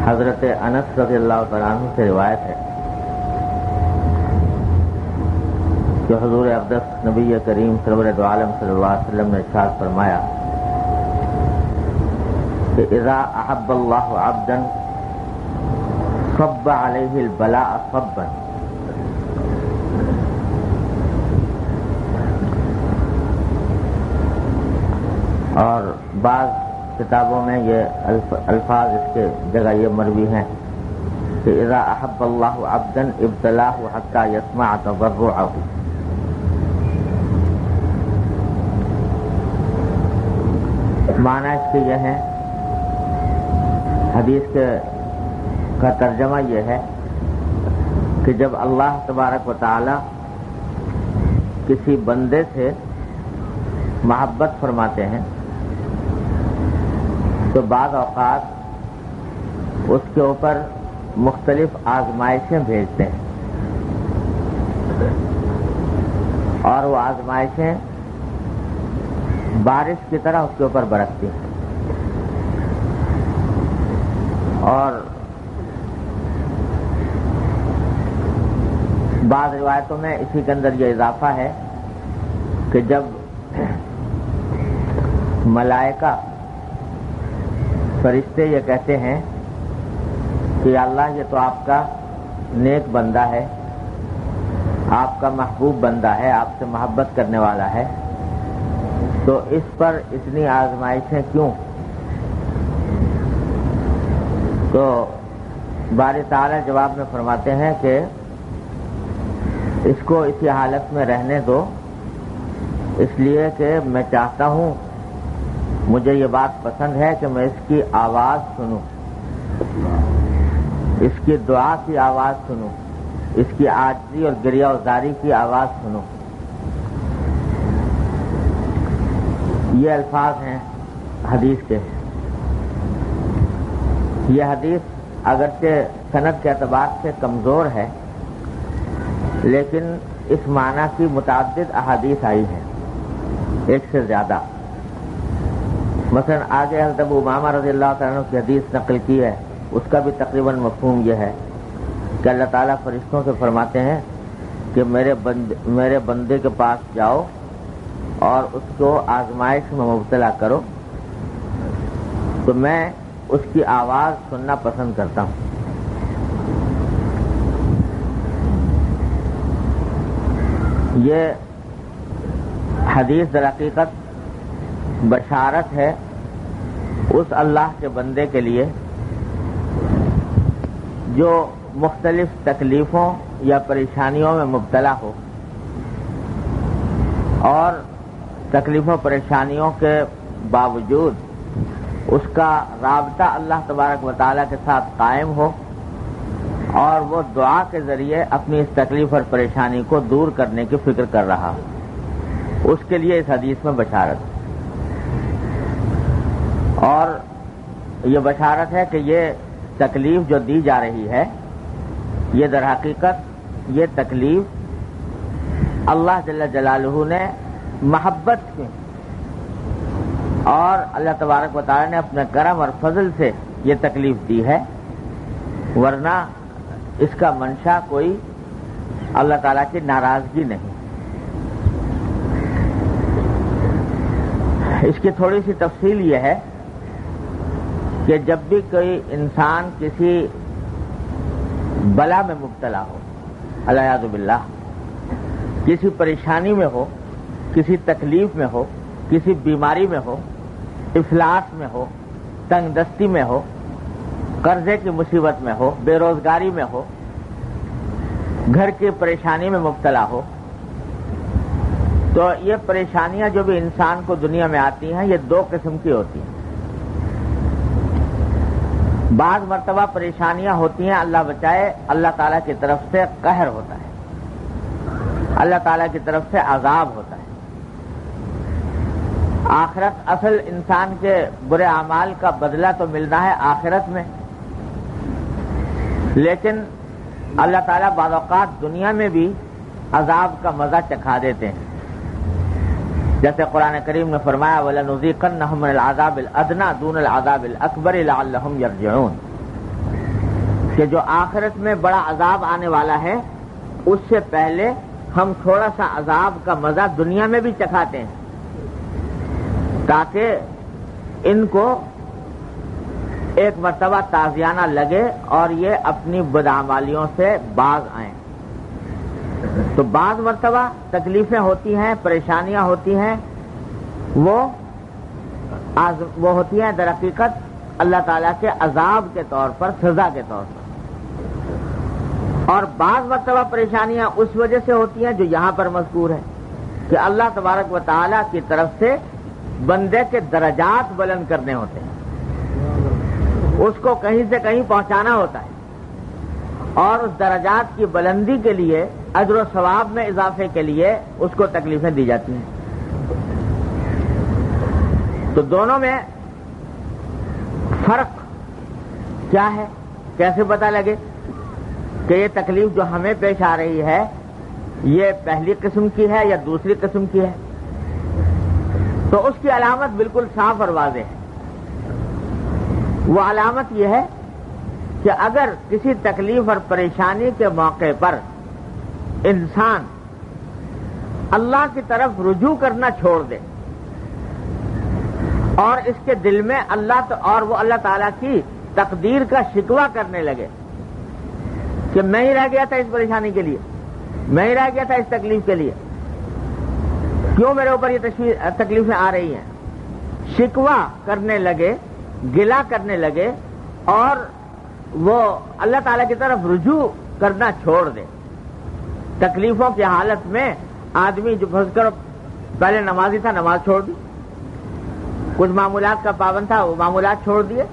حضرت انس رضی اللہ تعالیٰ عنہ سے روایت ہے کہ حضور اقدس نبی کریم سرور دو عالم صلی اللہ علیہ وسلم نے ارشاد فرمایا کہ اذا احب اللہ عبدا صب علیہ البلاء صبا، اور بعض کتابوں میں یہ الفاظ اس کے جگہ یہ مروی ہیں کہ اذا احب اللہ عبدا ابتلاہ حتی یسمع تضرعہ. معنی اس کے یہ ہے، حدیث کا ترجمہ یہ ہے کہ جب اللہ تبارک و تعالی کسی بندے سے محبت فرماتے ہیں تو بعض اوقات اس کے اوپر مختلف آزمائشیں بھیجتے ہیں، اور وہ آزمائشیں بارش کی طرح اس کے اوپر برستی ہیں. اور بعض روایتوں میں اسی کے اندر یہ اضافہ ہے کہ جب ملائکہ فرشتے یہ کہتے ہیں کہ اللہ یہ تو آپ کا نیک بندہ ہے، آپ کا محبوب بندہ ہے، آپ سے محبت کرنے والا ہے، تو اس پر اتنی آزمائشیں کیوں؟ تو باری تعالیٰ جواب میں فرماتے ہیں کہ اس کو اسی حالت میں رہنے دو، اس لیے کہ میں چاہتا ہوں، مجھے یہ بات پسند ہے کہ میں اس کی آواز سنوں، اس کی دعا کی آواز سنوں، اس کی عاجزی اور گریہ وزاری کی آواز سنوں. یہ الفاظ ہیں حدیث کے. یہ حدیث اگرچہ سند کے اعتبار سے کمزور ہے، لیکن اس معنی کی متعدد احادیث آئی ہیں، ایک سے زیادہ. مثلا آگے حضرت ابو امامہ رضی اللہ تعالیٰ عنہ کی حدیث نقل کی ہے، اس کا بھی تقریباً مفہوم یہ ہے کہ اللہ تعالیٰ فرشتوں سے فرماتے ہیں کہ میرے بندے کے پاس جاؤ اور اس کو آزمائش میں مبتلا کرو، تو میں اس کی آواز سننا پسند کرتا ہوں. یہ حدیث در حقیقت بشارت ہے اس اللہ کے بندے کے لیے جو مختلف تکلیفوں یا پریشانیوں میں مبتلا ہو، اور تکلیفوں پریشانیوں کے باوجود اس کا رابطہ اللہ تبارک و تعالیٰ کے ساتھ قائم ہو، اور وہ دعا کے ذریعے اپنی اس تکلیف اور پریشانی کو دور کرنے کی فکر کر رہا ہو، اس کے لیے اس حدیث میں بشارت. اور یہ بشارت ہے کہ یہ تکلیف جو دی جا رہی ہے، یہ در حقیقت یہ تکلیف اللہ جل جلالہ نے محبت کی، اور اللہ تبارک و تعالی نے اپنے کرم اور فضل سے یہ تکلیف دی ہے، ورنہ اس کا منشا کوئی اللہ تعالیٰ کی ناراضگی نہیں. اس کی تھوڑی سی تفصیل یہ ہے کہ جب بھی کوئی انسان کسی بلا میں مبتلا ہو، العیاذ باللہ، کسی پریشانی میں ہو، کسی تکلیف میں ہو، کسی بیماری میں ہو، افلاس میں ہو، تنگ دستی میں ہو، قرضے کی مصیبت میں ہو، بے روزگاری میں ہو، گھر کی پریشانی میں مبتلا ہو، تو یہ پریشانیاں جو بھی انسان کو دنیا میں آتی ہیں، یہ دو قسم کی ہوتی ہیں. بعض مرتبہ پریشانیاں ہوتی ہیں، اللہ بچائے، اللہ تعالیٰ کی طرف سے قہر ہوتا ہے، اللہ تعالیٰ کی طرف سے عذاب ہوتا ہے. آخرت، اصل انسان کے برے اعمال کا بدلہ تو ملنا ہے آخرت میں، لیکن اللہ تعالیٰ بعض اوقات دنیا میں بھی عذاب کا مزہ چکھا دیتے ہیں. جیسے قرآن کریم نے فرمایا وَلَنُذِيقَنَّهُم مِّنَ الْعَذَابِ الْأَدْنَىٰ دُونَ الْعَذَابِ الْأَكْبَرِ لَعَلَّهُمْ يَرْجِعُونَ. کہ جو آخرت میں بڑا عذاب آنے والا ہے اس سے پہلے ہم تھوڑا سا عذاب کا مزہ دنیا میں بھی چکھاتے ہیں تاکہ ان کو ایک مرتبہ تازیانہ لگے اور یہ اپنی بدعمالیوں سے باز آئیں۔ تو بعض مرتبہ تکلیفیں ہوتی ہیں، پریشانیاں ہوتی ہیں، وہ ہوتی ہیں در حقیقت اللہ تعالیٰ کے عذاب کے طور پر، سزا کے طور پر، اور بعض مرتبہ پریشانیاں اس وجہ سے ہوتی ہیں جو یہاں پر مذکور ہے کہ اللہ تبارک و تعالیٰ کی طرف سے بندے کے درجات بلند کرنے ہوتے ہیں، اس کو کہیں سے کہیں پہنچانا ہوتا ہے، اور اس درجات کی بلندی کے لیے، اجر و ثواب میں اضافے کے لیے اس کو تکلیفیں دی جاتی ہیں۔ تو دونوں میں فرق کیا ہے، کیسے پتہ لگے کہ یہ تکلیف جو ہمیں پیش آ رہی ہے یہ پہلی قسم کی ہے یا دوسری قسم کی ہے؟ تو اس کی علامت بالکل صاف اور واضح ہے۔ وہ علامت یہ ہے کہ اگر کسی تکلیف اور پریشانی کے موقع پر انسان اللہ کی طرف رجوع کرنا چھوڑ دے اور اس کے دل میں وہ اللہ تعالیٰ کی تقدیر کا شکوہ کرنے لگے کہ میں ہی رہ گیا تھا اس پریشانی کے لیے، میں ہی رہ گیا تھا اس تکلیف کے لیے، کیوں میرے اوپر یہ تکلیفیں آ رہی ہیں، شکوہ کرنے لگے، گلہ کرنے لگے اور وہ اللہ تعالیٰ کی طرف رجوع کرنا چھوڑ دے۔ تکلیفوں کی حالت میں آدمی جو پھنس کر پہلے نمازی تھا، نماز چھوڑ دی، کچھ معمولات کا پابند تھا، وہ معمولات چھوڑ دیے،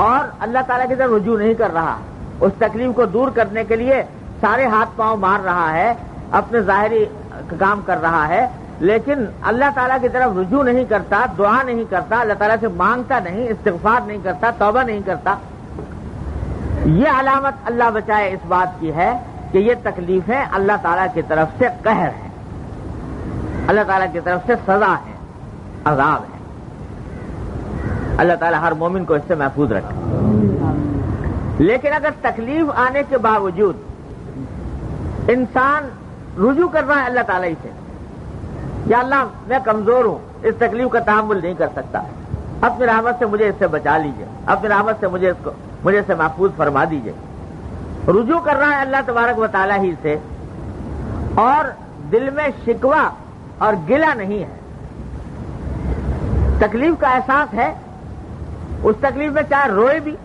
اور اللہ تعالیٰ کی طرف رجوع نہیں کر رہا، اس تکلیف کو دور کرنے کے لیے سارے ہاتھ پاؤں مار رہا ہے، اپنے ظاہری کام کر رہا ہے، لیکن اللہ تعالیٰ کی طرف رجوع نہیں کرتا، دعا نہیں کرتا، اللہ تعالیٰ سے مانگتا نہیں، استغفار نہیں کرتا، توبہ نہیں کرتا۔ یہ علامت اللہ بچائے اس بات کی ہے کہ یہ تکلیفیں اللہ تعالیٰ کی طرف سے قہر ہیں، اللہ تعالیٰ کی طرف سے سزا ہے، عذاب ہے۔ اللہ تعالیٰ ہر مومن کو اس سے محفوظ رکھے۔ لیکن اگر تکلیف آنے کے باوجود انسان رجوع کر رہا ہے اللہ تعالیٰ سے، یا اللہ میں کمزور ہوں، اس تکلیف کا تحمل نہیں کر سکتا، اپنی رحمت سے مجھے اس سے بچا لیجئے، اپنی رحمت سے مجھے سے محفوظ فرما دیجئے، رجوع کر رہا ہے اللہ تبارک و تعالیٰ ہی سے، اور دل میں شکوہ اور گلہ نہیں ہے، تکلیف کا احساس ہے، اس تکلیف میں چاہے روئے بھی،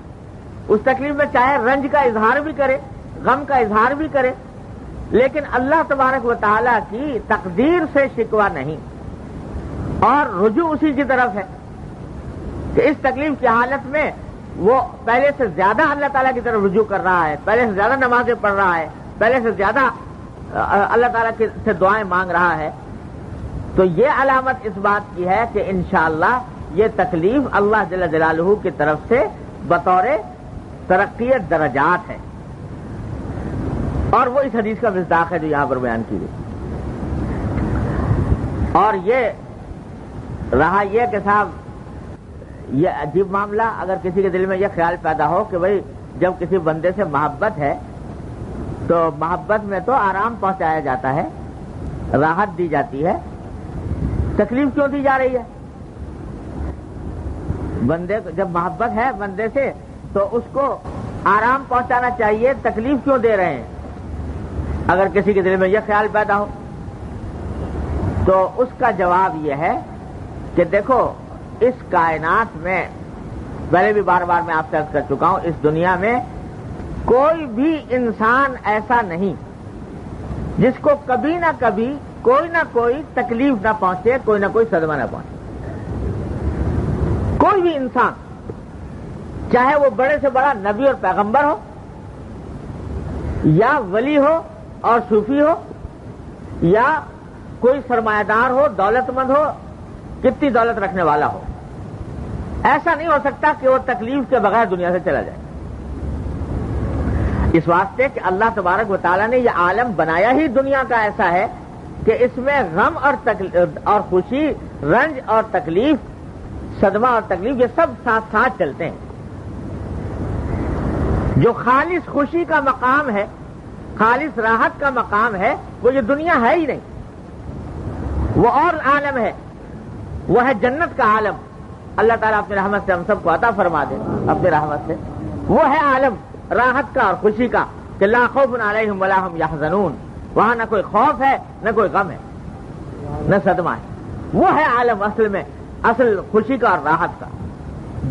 اس تکلیف میں چاہے رنج کا اظہار بھی کرے، غم کا اظہار بھی کرے، لیکن اللہ تبارک و تعالیٰ کی تقدیر سے شکوہ نہیں، اور رجوع اسی کی طرف ہے کہ اس تکلیف کی حالت میں وہ پہلے سے زیادہ اللہ تعالیٰ کی طرف رجوع کر رہا ہے، پہلے سے زیادہ نمازیں پڑھ رہا ہے، پہلے سے زیادہ اللہ تعالیٰ سے دعائیں مانگ رہا ہے۔ تو یہ علامت اس بات کی ہے کہ انشاءاللہ یہ تکلیف اللہ جل جلالہ کی طرف سے بطور ترقی درجات ہے، اور وہ اس حدیث کا مصداق ہے جو یہاں پر بیان کی گئی۔ اور یہ رہا یہ کہ صاحب یہ عجیب معاملہ، اگر کسی کے دل میں یہ خیال پیدا ہو کہ بھئی جب کسی بندے سے محبت ہے تو محبت میں تو آرام پہنچایا جاتا ہے، راحت دی جاتی ہے، تکلیف کیوں دی جا رہی ہے؟ بندے جب محبت ہے بندے سے تو اس کو آرام پہنچانا چاہیے، تکلیف کیوں دے رہے ہیں؟ اگر کسی کے دل میں یہ خیال پیدا ہو تو اس کا جواب یہ ہے کہ دیکھو اس کائنات میں، پہلے بھی بار بار میں آپ سے عرض کر چکا ہوں، اس دنیا میں کوئی بھی انسان ایسا نہیں جس کو کبھی نہ کبھی کوئی نہ کوئی تکلیف نہ پہنچے، کوئی نہ کوئی صدمہ نہ پہنچے۔ کوئی بھی انسان، چاہے وہ بڑے سے بڑا نبی اور پیغمبر ہو، یا ولی ہو اور صوفی ہو، یا کوئی سرمایہ دار ہو، دولت مند ہو، کتنی دولت رکھنے والا ہو، ایسا نہیں ہو سکتا کہ وہ تکلیف کے بغیر دنیا سے چلا جائے۔ اس واسطے کہ اللہ تبارک و تعالیٰ نے یہ عالم بنایا ہی دنیا کا ایسا ہے کہ اس میں غم اور خوشی، رنج اور تکلیف، صدمہ اور تکلیف، یہ سب ساتھ ساتھ چلتے ہیں۔ جو خالص خوشی کا مقام ہے، خالص راحت کا مقام ہے، وہ یہ دنیا ہے ہی نہیں، وہ اور عالم ہے، وہ ہے جنت کا عالم۔ اللہ تعالیٰ اپنی رحمت سے ہم سب کو عطا فرما دے، اپنی رحمت سے۔ وہ ہے عالم راحت کا اور خوشی کا کہ لا خوف علیہم ولا ہم یحزنون، وہاں نہ کوئی خوف ہے، نہ کوئی غم ہے، نہ صدمہ ہے۔ وہ ہے عالم اصل میں، اصل خوشی کا اور راحت کا۔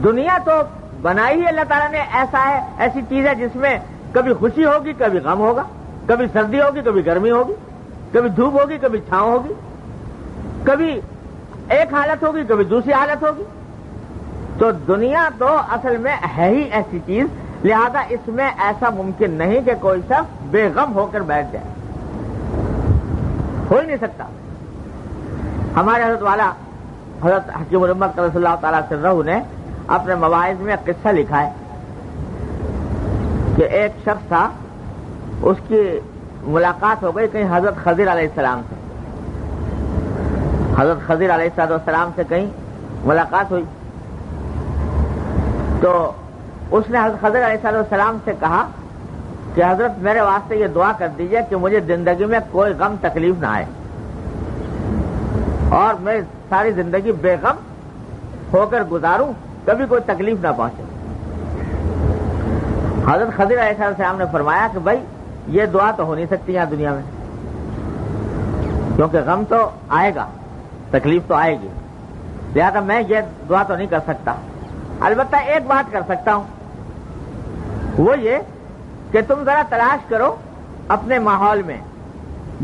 دنیا تو بنائی ہی اللہ تعالیٰ نے ایسا ہے، ایسی چیز ہے جس میں کبھی خوشی ہوگی، کبھی غم ہوگا، کبھی سردی ہوگی، کبھی گرمی ہوگی، کبھی دھوپ ہوگی، کبھی چھاؤں ہوگی، کبھی ایک حالت ہوگی، کبھی دوسری حالت ہوگی۔ تو دنیا تو اصل میں ہے ہی ایسی چیز، لہذا اس میں ایسا ممکن نہیں کہ کوئی شخص بے غم ہو کر بیٹھ جائے، ہو ہی نہیں سکتا۔ ہمارے حضرت والا حضرت حکیم الامت رضی اللہ تعالیٰ سرہ نے اپنے مواعظ میں قصہ لکھا ہے کہ ایک شخص تھا، اس کی ملاقات ہو گئی کہیں حضرت خضر علیہ السلام سے، حضرت خضر علیہ السلام سے کہیں ملاقات ہوئی، تو اس نے حضرت خضر علیہ السلام سے کہا کہ حضرت میرے واسطے یہ دعا کر دیجئے کہ مجھے زندگی میں کوئی غم تکلیف نہ آئے اور میں ساری زندگی بے غم ہو کر گزاروں، کبھی کوئی تکلیف نہ پہنچے۔ حضرت خضر علیہ السلام نے فرمایا کہ بھائی یہ دعا تو ہو نہیں سکتی یہاں دنیا میں، کیونکہ غم تو آئے گا، تکلیف تو آئے گی، لہذا میں یہ دعا تو نہیں کر سکتا۔ البتہ ایک بات کر سکتا ہوں، وہ یہ کہ تم ذرا تلاش کرو اپنے ماحول میں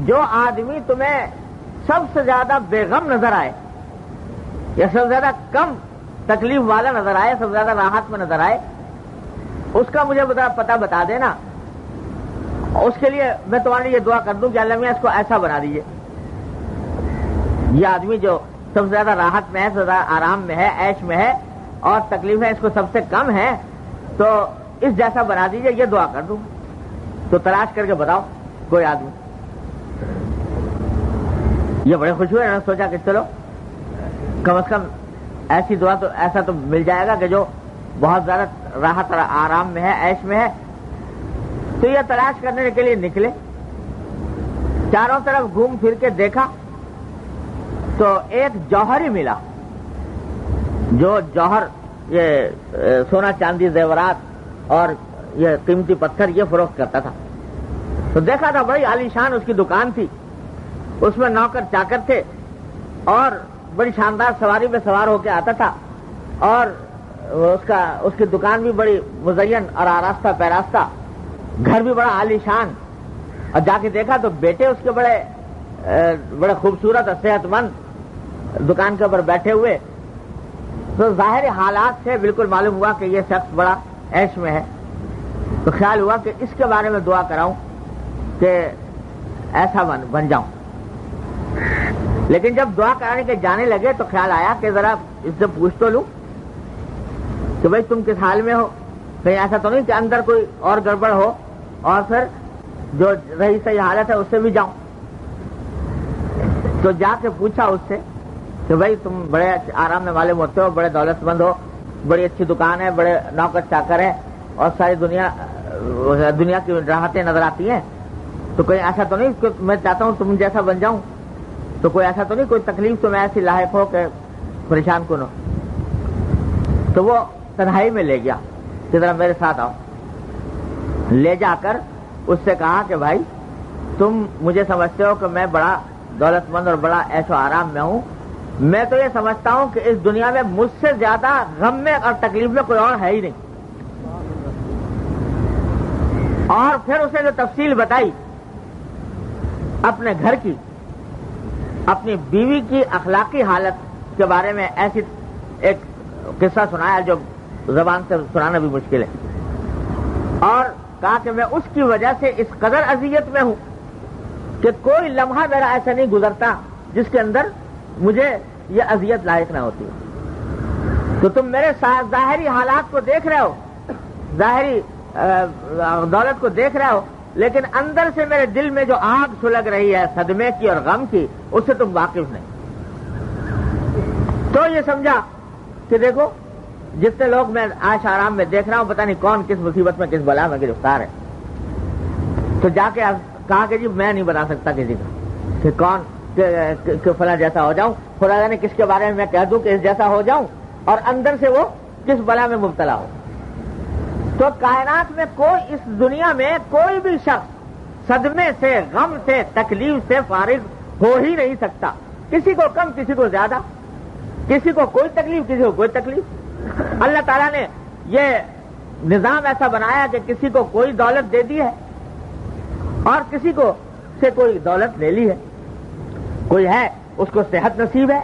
جو آدمی تمہیں سب سے زیادہ بے غم نظر آئے یا سب سے زیادہ کم تکلیف والا نظر آئے، سب سے زیادہ راحت میں نظر آئے، اس کا مجھے ذرا پتہ بتا دینا، اس کے لیے میں تمہارے یہ دعا کر دوں کہ اللہ میاں اس کو ایسا بنا دیجئے۔ یہ آدمی جو سب سے زیادہ راحت میں ہے، سب سے زیادہ آرام میں ہے، عیش میں ہے، اور تکلیفیں اس کو سب سے کم ہیں، تو اس جیسا بنا دیجئے، یہ دعا کر دوں۔ تو تلاش کر کے بتاؤ کوئی آدمی۔ یہ بڑے خوش ہوئے، انہوں نے سوچا کہ چلو کم از کم ایسی دعا تو ایسا تو مل جائے گا کہ جو بہت زیادہ راحت اور آرام میں ہے، عیش میں ہے۔ تو یہ تلاش کرنے کے لیے نکلے، چاروں طرف گھوم پھر کے دیکھا تو ایک جوہر ہی ملا، جو جوہر یہ سونا چاندی زیورات اور یہ قیمتی پتھر یہ فروخت کرتا تھا۔ تو دیکھا تھا بڑی عالی شان اس کی دکان تھی، اس میں نوکر چاکر تھے اور بڑی شاندار سواری میں سوار ہو کے آتا تھا، اور اس کی دکان بھی بڑی مزین اور آراستہ پیراستہ، گھر بھی بڑا عالی شان۔ اور جا کے دیکھا تو بیٹے اس کے بڑے خوبصورت اور صحت مند دکان کے اوپر بیٹھے ہوئے۔ تو ظاہری حالات سے بالکل معلوم ہوا کہ یہ شخص بڑا عیش میں ہے۔ تو خیال ہوا کہ اس کے بارے میں دعا کراؤں کہ ایسا بن جاؤں۔ لیکن جب دعا کرانے کے جانے لگے تو خیال آیا کہ ذرا اس سے پوچھ تو لوں کہ بھائی تم کس حال میں ہو، کہیں ایسا تو نہیں کہ اندر کوئی اور گڑبڑ ہو اور پھر جو رہی صحیح حالت ہے اس سے بھی جاؤں۔ تو جا کے پوچھا اس سے کہ بھائی تم بڑے آرام میں معلوم ہوتے ہو، بڑے دولت مند ہو، بڑی اچھی دکان ہے، بڑے نوکر چاکر ہیں اور ساری دنیا کی راحتیں نظر آتی ہیں، تو کوئی ایسا تو نہیں کہ میں چاہتا ہوں تم جیسا بن جاؤں، تو کوئی ایسا تو نہیں، کوئی تکلیف تو میں ایسی لاحق ہو کہ پریشان کن ہو؟ تو وہ تنہائی میں لے گیا کہ ذرا میرے ساتھ آؤ۔ لے جا کر اس سے کہا کہ بھائی تم مجھے سمجھتے ہو کہ میں بڑا دولت مند اور بڑا عیش و آرام میں ہوں، میں تو یہ سمجھتا ہوں کہ اس دنیا میں مجھ سے زیادہ غم میں اور تکلیف میں کوئی اور ہے ہی نہیں۔ اور پھر اسے جو تفصیل بتائی اپنے گھر کی، اپنی بیوی کی اخلاقی حالت کے بارے میں، ایسی ایک قصہ سنایا جو زبان سے سنانا بھی مشکل ہے، اور کہا کہ میں اس کی وجہ سے اس قدر اذیت میں ہوں کہ کوئی لمحہ میرا ایسا نہیں گزرتا جس کے اندر مجھے یہ اذیت لاحق نہ ہوتی۔ تو تم میرے ظاہری حالات کو دیکھ رہے ہو، ظاہری دولت کو دیکھ رہے ہو، لیکن اندر سے میرے دل میں جو آگ سلگ رہی ہے صدمے کی اور غم کی، اس سے تم واقف نہیں۔ تو یہ سمجھا کہ دیکھو جتنے لوگ میں عاش آرام میں دیکھ رہا ہوں پتہ نہیں کون کس مصیبت میں کس بلا میں گرفتار ہے. تو جا کے کہا کہ جی میں نہیں بتا سکتا کسی کا کہ کون کہ فلاں جیسا ہو جاؤں. خدا نے کس کے بارے میں کہہ دوں کہ اس جیسا ہو جاؤں اور اندر سے وہ کس بلا میں مبتلا ہو. تو کائنات میں کوئی اس دنیا میں کوئی بھی شخص صدمے سے غم سے تکلیف سے فارغ ہو ہی نہیں سکتا. کسی کو کم کسی کو زیادہ, کسی کو کوئی تکلیف کسی کو کوئی تکلیف. اللہ تعالیٰ نے یہ نظام ایسا بنایا کہ کسی کو کوئی دولت دے دی ہے اور کسی کو سے کوئی دولت لے لی ہے. کوئی ہے اس کو صحت نصیب ہے,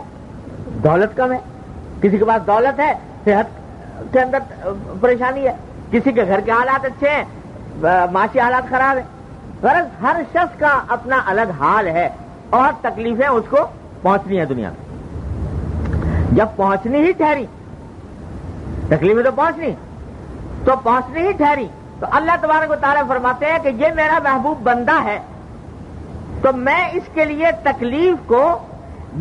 دولت کم ہے. کسی کے پاس دولت ہے, صحت کے اندر پریشانی ہے. کسی کے گھر کے حالات اچھے ہیں, معاشی حالات خراب ہیں. غرض ہر شخص کا اپنا الگ حال ہے اور تکلیفیں اس کو پہنچنی ہے دنیا میں. جب پہنچنی ہی ٹھہری, تکلیفیں تو پہنچنی ہی ٹھہری, تو اللہ تبارک و تعالیٰ فرماتے ہیں کہ یہ میرا محبوب بندہ ہے تو میں اس کے لیے تکلیف کو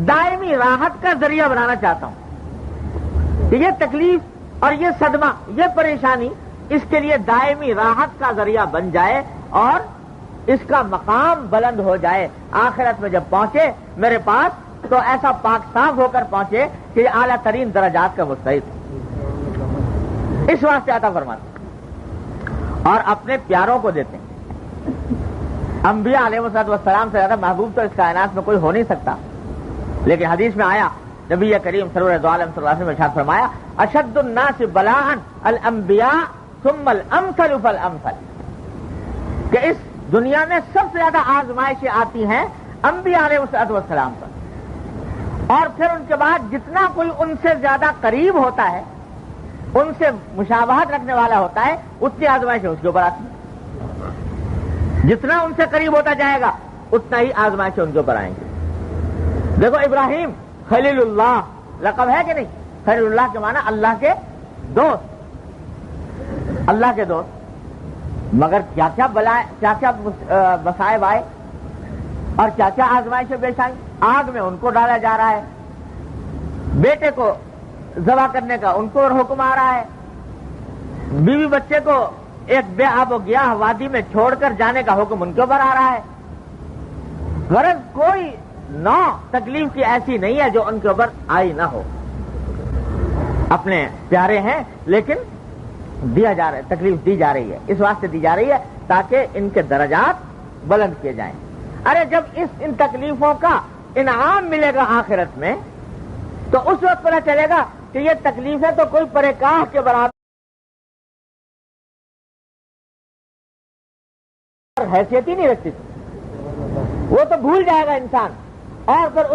دائمی راحت کا ذریعہ بنانا چاہتا ہوں کہ یہ تکلیف اور یہ صدمہ, یہ پریشانی اس کے لیے دائمی راحت کا ذریعہ بن جائے اور اس کا مقام بلند ہو جائے. آخرت میں جب پہنچے میرے پاس تو ایسا پاک صاف ہو کر پہنچے کہ یہ اعلیٰ ترین درجات کا مستحق ہے. اس واسطے عطا فرماتے اور اپنے پیاروں کو دیتے ہیں. انبیاء علیہ السلام سے زیادہ محبوب تو اس کائنات میں کوئی ہو نہیں سکتا. لیکن حدیث میں آیا, نبی کریم سرور دو عالم صلی اللہ علیہ وسلم نے ارشاد فرمایا, اشد الناس بلاء الانبیاء ثم الامثل فالامثل, کہ اس دنیا میں سب سے زیادہ آزمائشیں آتی ہیں انبیاء علیہ السلام پر, اور پھر ان کے بعد جتنا کوئی ان سے زیادہ قریب ہوتا ہے, ان سے مشابہت رکھنے والا ہوتا ہے, اتنی آزمائشیں اس کے اوپر آتی ہیں. جتنا ان سے قریب ہوتا جائے گا اتنا ہی آزمائشیں ان کے اوپر آئیں گی. دیکھو ابراہیم خلیل اللہ لقب ہے کہ نہیں؟ خلیل اللہ کے معنی اللہ کے دوست, اللہ کے دوست. مگر کیا کیا بلائے, کیا کیا مصائب آئے اور کیا کیا آزمائشیں پیش آئیں. آگ میں ان کو ڈالا جا رہا ہے, بیٹے کو ذبح کرنے کا ان کو حکم آ رہا ہے, بیوی بچے کو ایک بے آب و گیاہ وادی میں چھوڑ کر جانے کا حکم ان کے اوپر آ رہا ہے. غرض کوئی نو تکلیف کی ایسی نہیں ہے جو ان کے اوپر آئی نہ ہو. اپنے پیارے ہیں لیکن دیا جا رہا ہے, تکلیف دی جا رہی ہے. اس واسطے دی جا رہی ہے تاکہ ان کے درجات بلند کیے جائیں. ارے جب ان تکلیفوں کا انعام ملے گا آخرت میں تو اس وقت پتہ چلے گا کہ یہ تکلیفیں تو کوئی پرکاہ کے برابر حیثیت ہی نہیں رکھتی تھی. وہ تو بھول جائے گا انسان, اور پھر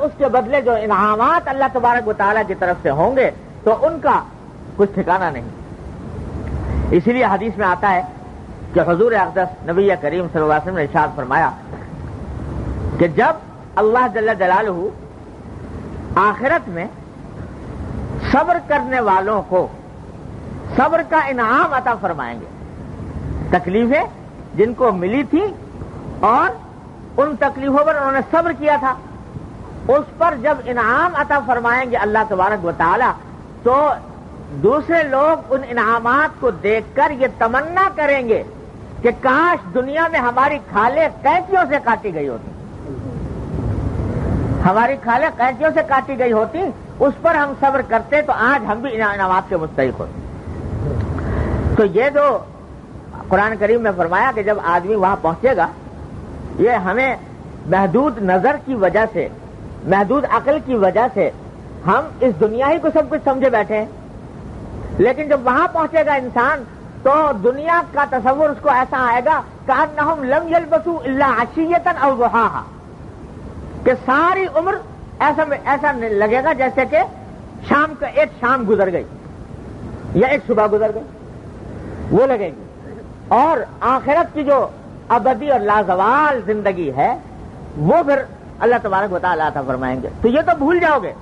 اس کے بدلے جو انعامات اللہ تبارک و تعالیٰ کی طرف سے ہوں گے تو ان کا کچھ ٹھکانہ نہیں. اسی لیے حدیث میں آتا ہے کہ حضور اقدس نبی کریم صلی اللہ علیہ وسلم نے ارشاد فرمایا کہ جب اللہ جل جلالہ آخرت میں صبر کرنے والوں کو صبر کا انعام عطا فرمائیں گے, تکلیفیں جن کو ملی تھی اور ان تکلیفوں پر انہوں نے صبر کیا تھا, اس پر جب انعام عطا فرمائیں گے اللہ تبارک و تعالی تو دوسرے لوگ ان انعامات کو دیکھ کر یہ تمنا کریں گے کہ کاش دنیا میں ہماری کھالیں قینچیوں سے کاٹی گئی ہوتی, ہماری کھالیں قینچیوں سے کاٹی گئی ہوتی, اس پر ہم صبر کرتے تو آج ہم بھی انعامات کے مستحق ہوتے. تو یہ جو قرآن کریم میں فرمایا کہ جب آدمی وہاں پہنچے گا, یہ ہمیں محدود نظر کی وجہ سے, محدود عقل کی وجہ سے ہم اس دنیا ہی کو سب کچھ سمجھے بیٹھے ہیں, لیکن جب وہاں پہنچے گا انسان تو دنیا کا تصور اس کو ایسا آئے گا کأنہم لم یلبثوا الا عشیۃ او ضحاہا, کہ ساری عمر ایسا لگے گا جیسے کہ شام کا ایک شام گزر گئی یا ایک صبح گزر گئی, وہ لگے گی. اور آخرت کی جو ابدی اور لازوال زندگی ہے وہ پھر اللہ تبارک و تعالیٰ عطا فرمائیں گے. تو یہ تو بھول جاؤ گے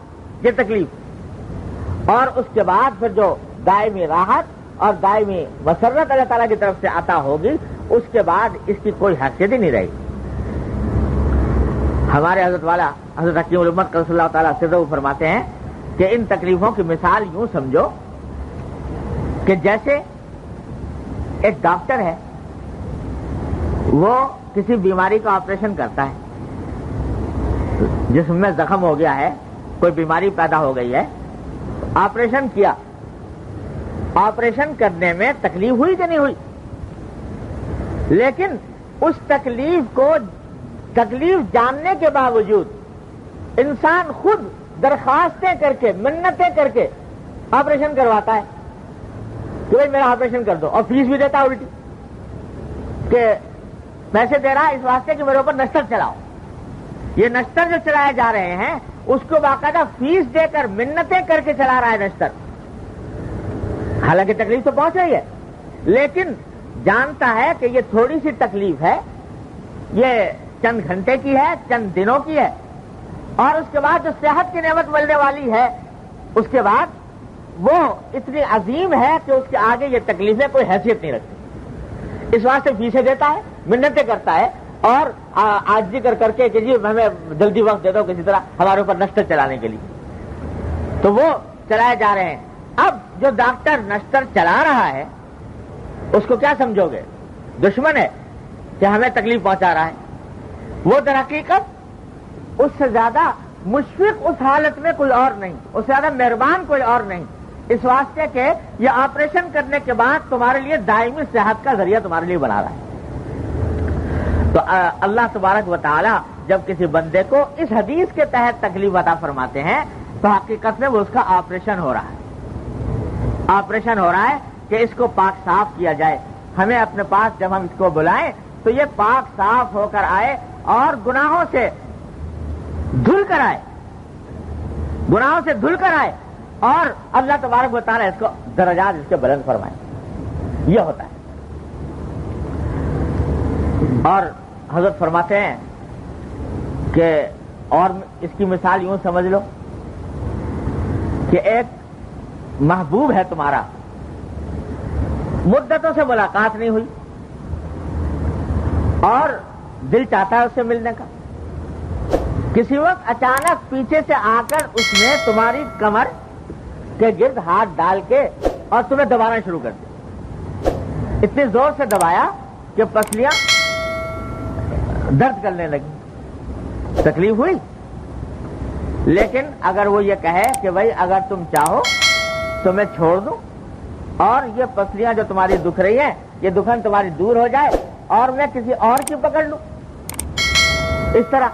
یہ تکلیف, اور اس کے بعد پھر جو دائمی راحت اور دائمی مسرت اللہ تعالیٰ کی طرف سے عطا ہوگی, اس کے بعد اس کی کوئی حیثیت ہی نہیں رہے گی. ہمارے حضرت والا حضرت حکیم الامت صلی اللہ تعالیٰ سرہ فرماتے ہیں کہ ان تکلیفوں کی مثال یوں سمجھو کہ جیسے ایک ڈاکٹر ہے، وہ کسی بیماری کا آپریشن کرتا ہے، جسم میں زخم ہو گیا ہے، کوئی بیماری پیدا ہو گئی ہے، آپریشن کیا، آپریشن کرنے میں تکلیف ہوئی کہ نہیں ہوئی؟ لیکن اس تکلیف جاننے کے باوجود انسان خود درخواستیں کر کے، منتیں کر کے آپریشن کرواتا ہے کہ بھائی میرا آپریشن کر دو، اور فیس بھی دیتا ہے الٹی کہ پیسے دے رہا اس واسطے کہ میرے اوپر نشتر چلاؤ۔ یہ نشتر جو چلائے جا رہے ہیں اس کو باقاعدہ فیس دے کر منتیں کر کے چلا رہا ہے نشتر، حالانکہ تکلیف تو پہنچ رہی ہے، لیکن جانتا ہے کہ یہ تھوڑی سی تکلیف ہے، یہ چند گھنٹے کی ہے، چند دنوں کی ہے، اور اس کے بعد جو صحت کی نعمت ملنے والی ہے اس کے بعد وہ اتنی عظیم ہے کہ اس کے آگے یہ تکلیفیں کوئی حیثیت نہیں رکھتی، اس واسطے فیسیں دیتا ہے، منتیں کرتا ہے، اور عاجزی کر کے کہ جی ہمیں جلدی وقت دے دو کسی طرح ہمارے اوپر نشتر چلانے کے لیے، تو وہ چلائے جا رہے ہیں۔ اب جو ڈاکٹر نشتر چلا رہا ہے اس کو کیا سمجھو گے؟ دشمن ہے کہ ہمیں تکلیف پہنچا رہا ہے۔ وہ در حقیقت اس سے زیادہ مشفق اس حالت میں کوئی اور نہیں، اس سے زیادہ مہربان کوئی اور نہیں، اس واسطے کہ یہ آپریشن کرنے کے بعد تمہارے لیے دائمی صحت کا ذریعہ تمہارے لیے بنا رہا ہے۔ تو اللہ تبارک و تعالی جب کسی بندے کو اس حدیث کے تحت تکلیف عطا فرماتے ہیں تو حقیقت میں وہ اس کا آپریشن ہو رہا ہے، آپریشن ہو رہا ہے کہ اس کو پاک صاف کیا جائے۔ ہمیں اپنے پاس جب ہم اس کو بلائیں تو یہ پاک صاف ہو کر آئے اور گناہوں سے دھل کر آئے، گناہوں سے دھل کر آئے، اور اللہ تبارک و تعالی اس کو درجات اس کے بلند فرمائے۔ یہ ہوتا ہے۔ اور حضرت فرماتے ہیں کہ اور اس کی مثال یوں سمجھ لو کہ ایک محبوب ہے تمہارا، مدتوں سے ملاقات نہیں ہوئی اور دل چاہتا ہے اس سے ملنے کا، کسی وقت اچانک پیچھے سے آ کر اس نے تمہاری کمر کے گرد ہاتھ ڈال کے اور تمہیں دبانا شروع کر دیا، اتنی زور سے دبایا کہ پسلیاں درد کرنے لگی، تکلیف ہوئی۔ لیکن اگر وہ یہ کہے کہ بھائی اگر تم چاہو تو میں چھوڑ دوں اور یہ پسلیاں جو تمہاری دکھ رہی ہیں یہ دکھن تمہاری دور ہو جائے اور میں کسی اور کی پکڑ لوں اس طرح،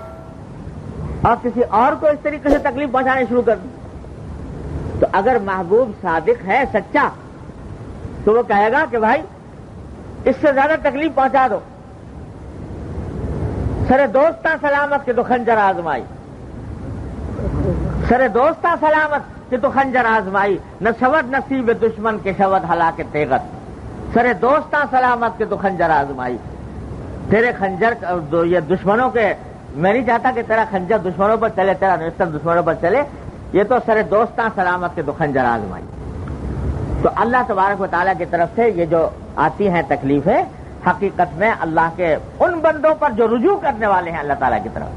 اور کسی اور کو اس طریقے سے تکلیف پہنچانے شروع کر دوں، تو اگر محبوب صادق ہے، سچا، تو وہ کہے گا کہ بھائی اس سے زیادہ تکلیف پہنچا دو، سرے دوستاں سلامت کہ تو خنجر آزمائی، سرے دوستاں سلامت کہ تو خنجر آزمائی، نہ شود نصیب دشمن کے شود ہلاک تیغت، سرے دوستاں سلامت کہ تو خنجر آزمائی، تیرے خنجر یہ دشمنوں کے، میں نہیں چاہتا کہ تیرا خنجر دشمنوں پر چلے، تیرا نشتر دشمنوں پر چلے، یہ تو سرے دوستاں سلامت کہ تو خنجر آزمائی۔ تو اللہ تبارک و تعالیٰ کی طرف سے یہ جو آتی ہیں تکلیفیں، حقیقت میں اللہ کے ان بندوں پر جو رجوع کرنے والے ہیں اللہ تعالیٰ کی طرف،